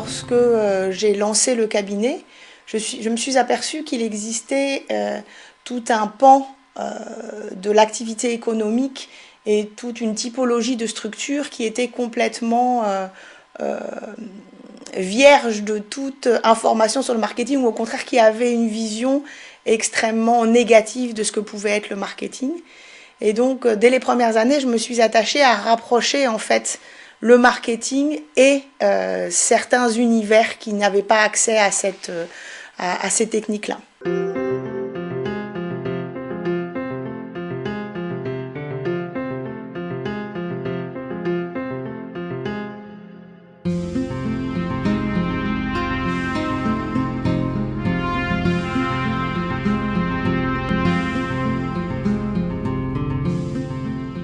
lorsque j'ai lancé le cabinet, je me suis aperçue qu'il existait tout un pan de l'activité économique et toute une typologie de structures qui était complètement vierge de toute information sur le marketing, ou au contraire qui avait une vision extrêmement négative de ce que pouvait être le marketing. Et donc, dès les premières années, je me suis attachée à rapprocher en fait le marketing et certains univers qui n'avaient pas accès à ces techniques-là.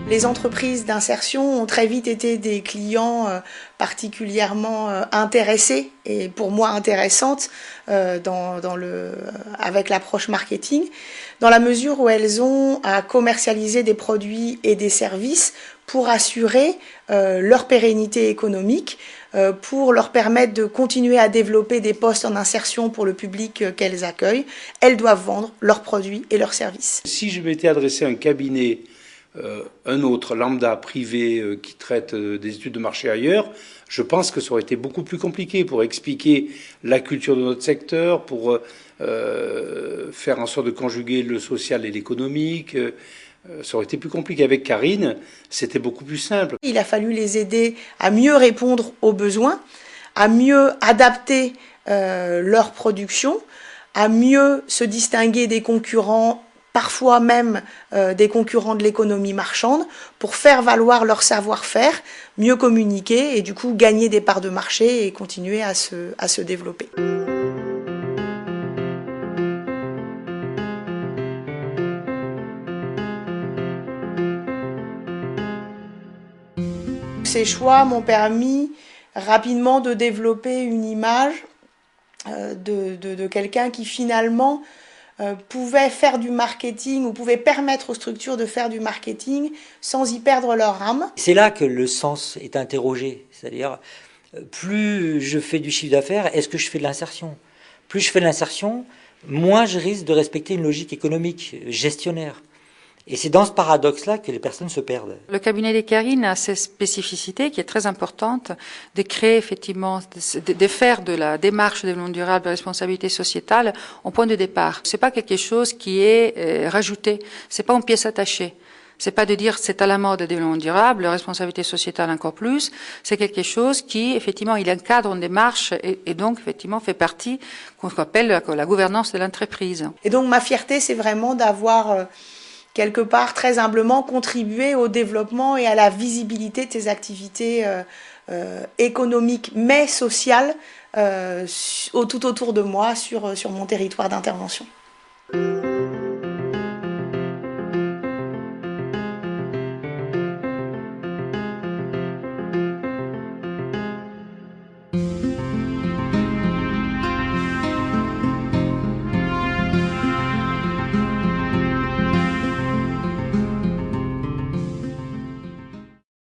Les entreprises d'insertion ont très vite été des clients particulièrement intéressés et pour moi intéressantes avec l'approche marketing, dans la mesure où elles ont à commercialiser des produits et des services pour assurer leur pérennité économique, pour leur permettre de continuer à développer des postes en insertion pour le public qu'elles accueillent. Elles doivent vendre leurs produits et leurs services. Si je m'étais adressé à un cabinet, un autre lambda privé qui traite des études de marché ailleurs, je pense que ça aurait été beaucoup plus compliqué pour expliquer la culture de notre secteur, pour faire en sorte de conjuguer le social et l'économique. Ça aurait été plus compliqué. Avec Karine, c'était beaucoup plus simple. Il a fallu les aider à mieux répondre aux besoins, à mieux adapter leur production, à mieux se distinguer des concurrents, parfois même des concurrents de l'économie marchande, pour faire valoir leur savoir-faire, mieux communiquer et du coup gagner des parts de marché et continuer à se développer. Ces choix m'ont permis rapidement de développer une image de quelqu'un qui finalement pouvaient faire du marketing ou pouvaient permettre aux structures de faire du marketing sans y perdre leur âme. C'est là que le sens est interrogé, c'est-à-dire plus je fais du chiffre d'affaires, est-ce que je fais de l'insertion? Plus je fais de l'insertion, moins je risque de respecter une logique économique, gestionnaire. Et c'est dans ce paradoxe-là que les personnes se perdent. Le cabinet des Karine a cette spécificité qui est très importante de créer effectivement, de faire de la démarche de développement durable de responsabilité sociétale en point de départ. C'est pas quelque chose qui est rajouté, c'est pas une pièce attachée. C'est pas de dire c'est à la mode le développement durable, la responsabilité sociétale encore plus. C'est quelque chose qui, effectivement, il encadre une démarche et donc, effectivement, fait partie qu'on appelle la gouvernance de l'entreprise. Et donc, ma fierté, c'est vraiment d'avoir quelque part, très humblement, contribuer au développement et à la visibilité de ces activités économiques, mais sociales, tout autour de moi, sur mon territoire d'intervention.